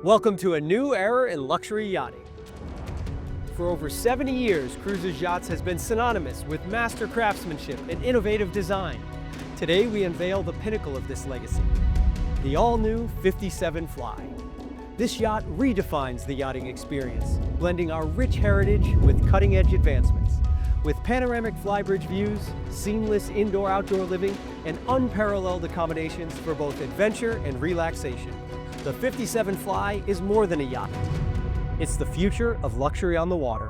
Welcome to a new era in luxury yachting. For over 70 years, Cruisers Yachts has been synonymous with master craftsmanship and innovative design. Today, we unveil the pinnacle of this legacy, the all-new 57 Fly. This yacht redefines the yachting experience, blending our rich heritage with cutting-edge advancements. With panoramic flybridge views, seamless indoor-outdoor living, and unparalleled accommodations for both adventure and relaxation, the 57 Fly is more than a yacht. It's the future of luxury on the water.